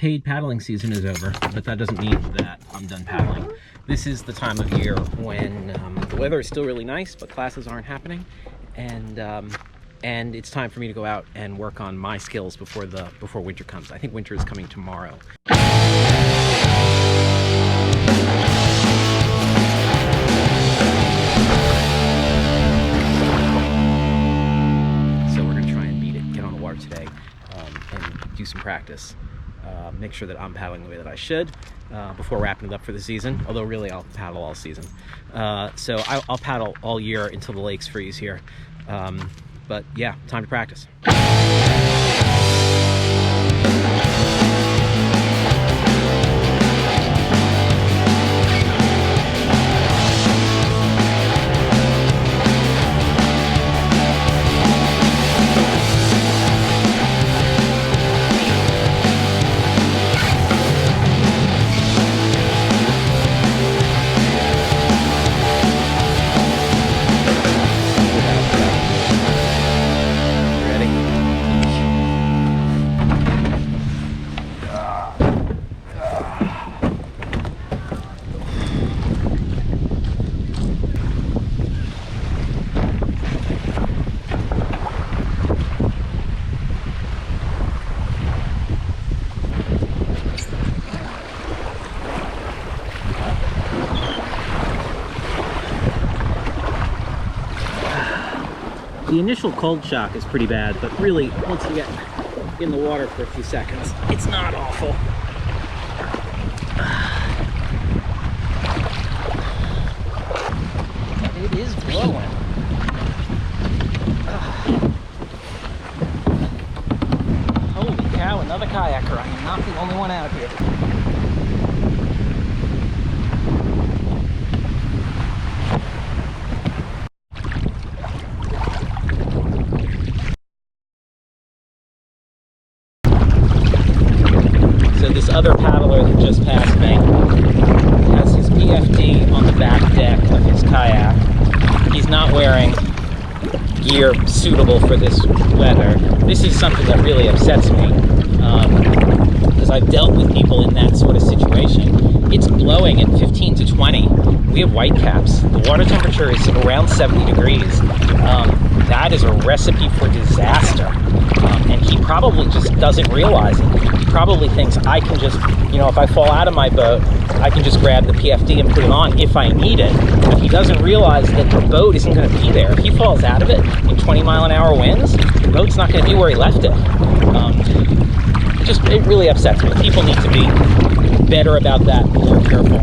paid paddling season is over, but that doesn't mean that I'm done paddling. This is the time of year when the weather is still really nice, but classes aren't happening, and it's time for me to go out and work on my skills before winter comes. I think winter is coming tomorrow. So we're gonna try and beat it, get on the water today, and do some practice. Make sure that I'm paddling the way that I should before wrapping it up for the season, although really I'll paddle all season. So I'll paddle all year until the lakes freeze here. But yeah, time to practice. The initial cold shock is pretty bad, but really, once you get in the water for a few seconds, it's not awful. It is blowing. Holy cow, another kayaker. I am not the only one out here. This other paddler that just passed me has his PFD on the back deck of his kayak. He's not wearing gear suitable for this weather. This is something that really upsets me because I've dealt with people in that sort of situation. It's blowing at 15 to 20. We have white caps. The water temperature is around 70 degrees. That is a recipe for disaster. And he probably just doesn't realize it. He probably thinks I can just, if I fall out of my boat, I can just grab the PFD and put it on if I need it. But he doesn't realize that the boat isn't going to be there. If he falls out of it in 20-mile-an-hour winds, the boat's not going to be where he left it. It really upsets me. People need to be better about that, more careful.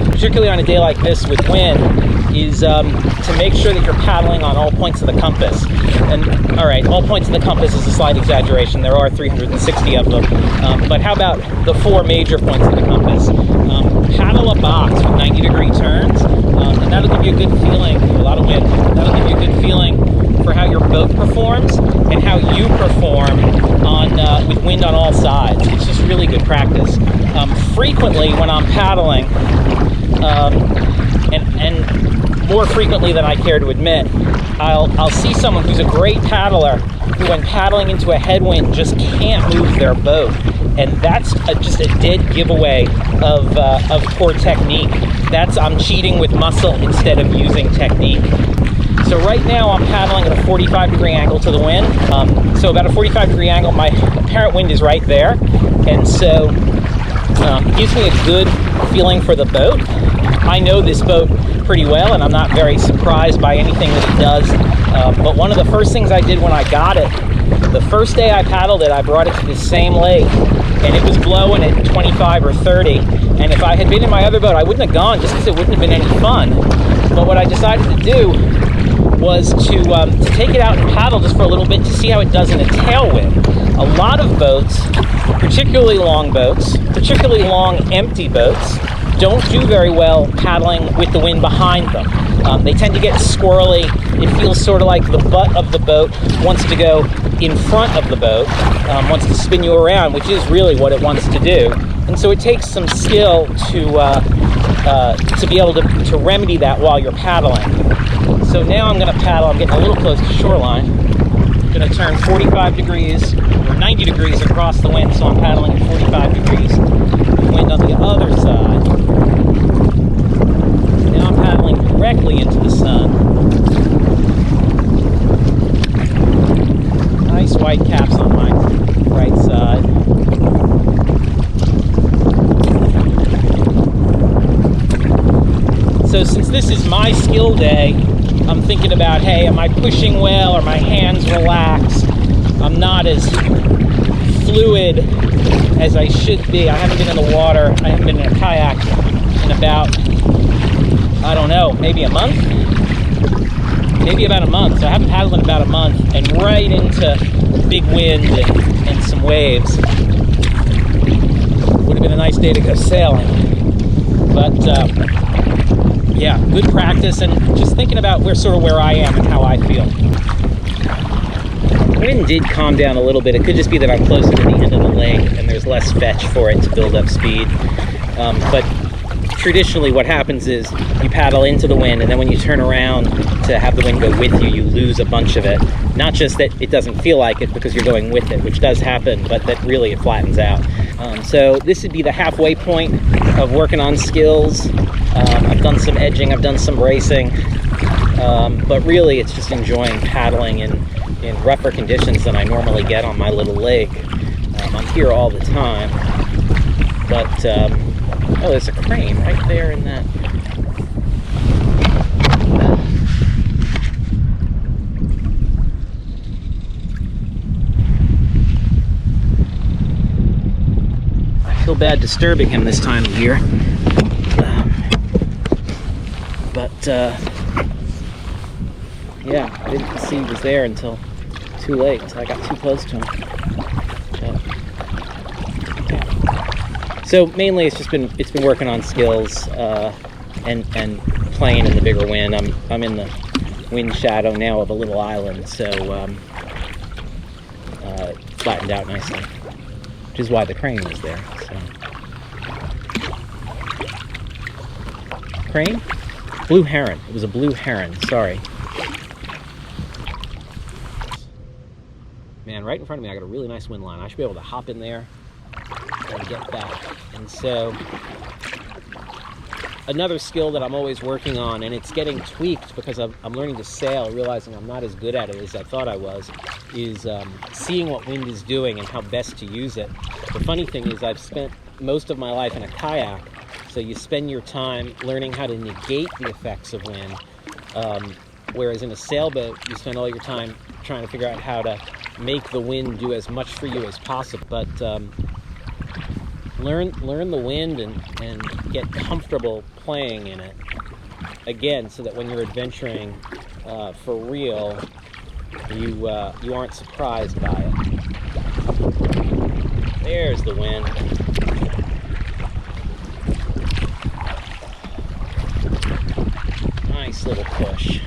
Particularly on a day like this with wind, is to make sure that you're paddling on all points of the compass. And all right, all points of the compass is a slight exaggeration. There are 360 of them. But how about the 4 major points of the compass? Paddle a box with 90-degree turns, and that'll give you a good feeling. A lot of wind. That'll give you a good feeling for how your boat performs and how you perform on with wind on all sides. It's just really good practice. Frequently, when I'm paddling, and more frequently than I care to admit, I'll see someone who's a great paddler who, when paddling into a headwind, just can't move their boat, and that's just a dead giveaway of poor technique. I'm cheating with muscle instead of using technique. So right now I'm paddling at a 45-degree angle to the wind. So about a 45-degree angle, my apparent wind is right there, and so it gives me a good feeling for the boat. I know this boat pretty well, and I'm not very surprised by anything that it does. But one of the first things I did when I got it, the first day I paddled it, I brought it to the same lake, and it was blowing at 25 or 30. And if I had been in my other boat, I wouldn't have gone just because it wouldn't have been any fun. But what I decided to do was to take it out and paddle just for a little bit to see how it does in a tailwind. A lot of boats, particularly long boats, particularly long empty boats, don't do very well paddling with the wind behind them. They tend to get squirrely. It feels sort of like the butt of the boat wants to go in front of the boat, wants to spin you around, which is really what it wants to do. And so it takes some skill to be able to remedy that while you're paddling. So now I'm going to paddle. I'm getting a little close to shoreline. Gonna turn 45 degrees or 90 degrees across the wind, so I'm paddling at 45 degrees. Wind on the other side. Now I'm paddling directly into the sun. Nice white caps on my right side. So since this is my skill day, I'm thinking about, hey, am I pushing well? Are my hands relaxed? I'm not as fluid as I should be. I haven't been in the water. I haven't been in a kayak in about, I don't know, maybe a month? Maybe about a month. So I haven't paddled in about a month, and right into big wind and some waves. Would have been a nice day to go sailing. But yeah, good practice, and just thinking about where I am and how I feel. The wind did calm down a little bit. It could just be that I'm closer to the end of the lake and there's less fetch for it to build up speed. But traditionally what happens is you paddle into the wind, and then when you turn around to have the wind go with you, you lose a bunch of it. Not just that it doesn't feel like it because you're going with it, which does happen, but that really it flattens out. So this would be the halfway point of working on skills. I've done some edging, I've done some racing, but really it's just enjoying paddling in rougher conditions than I normally get on my little lake. I'm here all the time, but oh, there's a crane right there in that. I feel bad disturbing him this time of year. But yeah, I didn't see he was there until too late, so I got too close to him. So mainly it's been working on skills and playing in the bigger wind. I'm in the wind shadow now of a little island, so it's flattened out nicely, which is why the crane was there. So. Crane? Blue heron. It was a blue heron, sorry. Man, right in front of me I got a really nice wind line. I should be able to hop in there and get back. And so, another skill that I'm always working on, and it's getting tweaked because I'm learning to sail, realizing I'm not as good at it as I thought I was, is seeing what wind is doing and how best to use it. The funny thing is I've spent most of my life in a kayak, so you spend your time learning how to negate the effects of wind, whereas in a sailboat, you spend all your time trying to figure out how to make the wind do as much for you as possible. But learn the wind and get comfortable playing in it, again, so that when you're adventuring for real, you aren't surprised by it. There's the wind. Nice little push.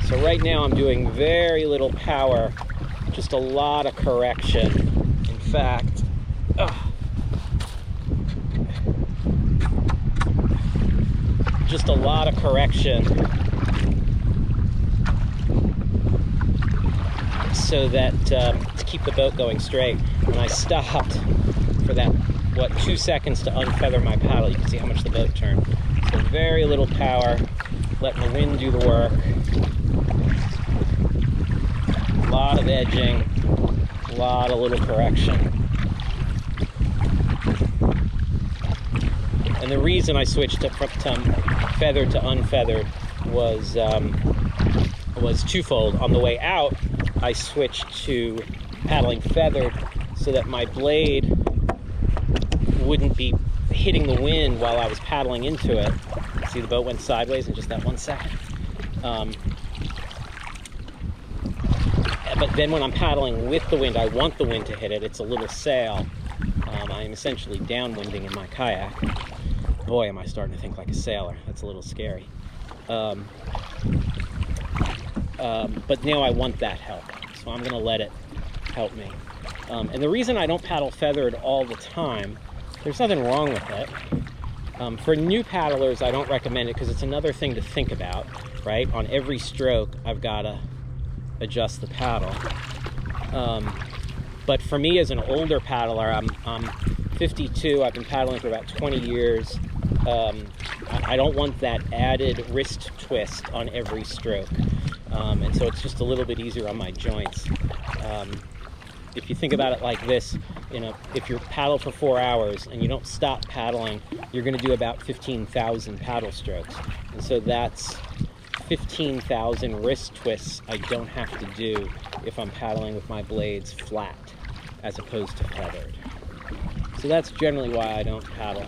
So right now I'm doing very little power, just a lot of correction. In fact, just a lot of correction so that to keep the boat going straight. When I stopped for that, 2 seconds to unfeather my paddle, you can see how much the boat turned. So very little power, letting the wind do the work. A lot of edging, a lot of little correction. And the reason I switched from feathered to unfeathered was twofold. On the way out, I switched to paddling feathered so that my blade wouldn't be hitting the wind while I was paddling into it. See, the boat went sideways in just that 1 second. But then when I'm paddling with the wind, I want the wind to hit it. It's a little sail. I'm essentially downwinding in my kayak. Boy, am I starting to think like a sailor. That's a little scary. But now I want that help, so I'm going to let it help me. And the reason I don't paddle feathered all the time, there's nothing wrong with it. For new paddlers, I don't recommend it because it's another thing to think about, right? On every stroke, I've got to adjust the paddle. But for me as an older paddler, I'm 52, I've been paddling for about 20 years. I don't want that added wrist twist on every stroke. And so it's just a little bit easier on my joints. If you think about it like this, if you paddle for 4 hours and you don't stop paddling, you're going to do about 15,000 paddle strokes. And so that's 15,000 wrist twists I don't have to do if I'm paddling with my blades flat as opposed to feathered. So that's generally why I don't paddle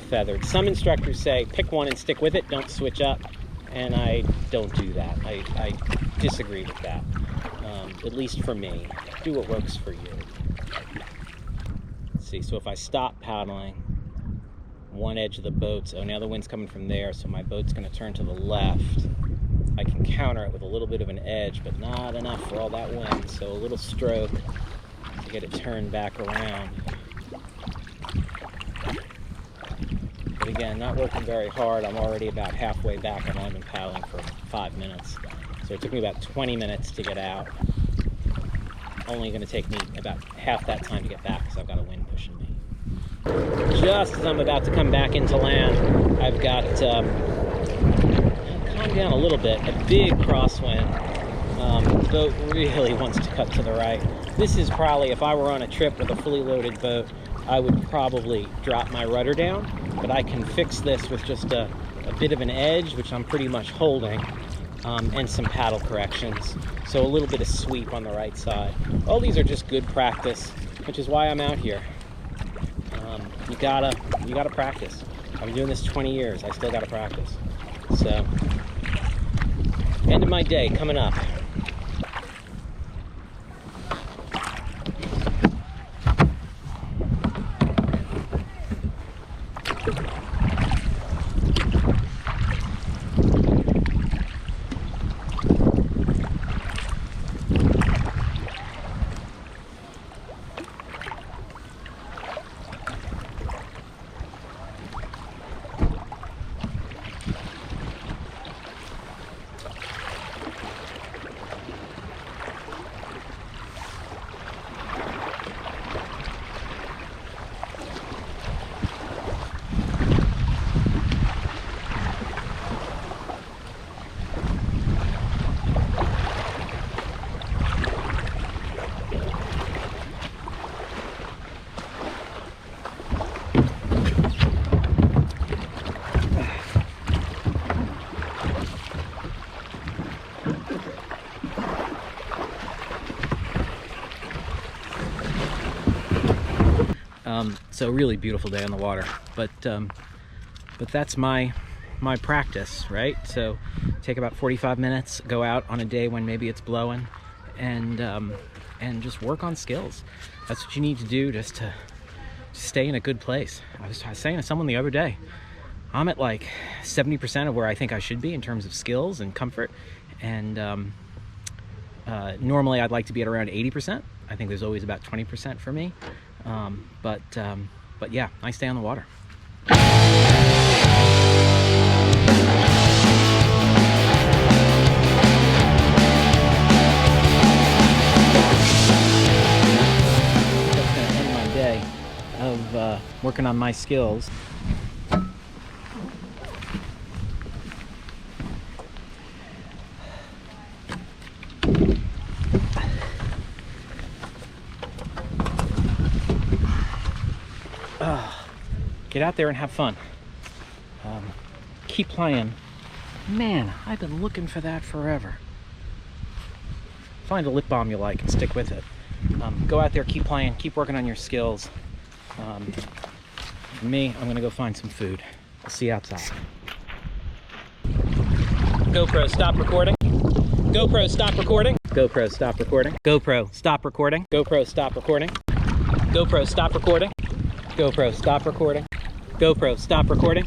feathered. Some instructors say pick one and stick with it, don't switch up, and I don't do that. I disagree with that, at least for me. Do what works for you. Let's see, so if I stop paddling, one edge of the boat's, now the wind's coming from there, so my boat's going to turn to the left. I can counter it with a little bit of an edge, but not enough for all that wind, so a little stroke to get it turned back around. But again, not working very hard. I'm already about halfway back. I've only been paddling for 5 minutes. So it took me about 20 minutes to get out. Only going to take me about half that time to get back because I've got a wind pushing me. Just as I'm about to come back into land, I've got, calm down a little bit, a big crosswind. The boat really wants to cut to the right. This is probably, if I were on a trip with a fully loaded boat, I would probably drop my rudder down, but I can fix this with just a bit of an edge, which I'm pretty much holding, and some paddle corrections. So a little bit of sweep on the right side. All these are just good practice, which is why I'm out here. You gotta practice. I've been doing this 20 years. I still gotta practice. So, end of my day coming up. So really beautiful day on the water, but that's my practice, right? So take about 45 minutes, go out on a day when maybe it's blowing, and just work on skills. That's what you need to do just to stay in a good place. I was saying to someone the other day, I'm at like 70% of where I think I should be in terms of skills and comfort, and normally I'd like to be at around 80%. I think there's always about 20% for me. But yeah, nice day on the water. That's gonna end my day of working on my skills. Get out there and have fun. Keep playing. Man, I've been looking for that forever. Find a lip balm you like and stick with it. Go out there, keep playing, keep working on your skills. For me, I'm gonna go find some food. I'll see you outside. GoPro, stop recording. GoPro, stop recording. GoPro, stop recording. GoPro, stop recording. GoPro, stop recording. GoPro, stop recording. GoPro, stop recording. GoPro, stop recording.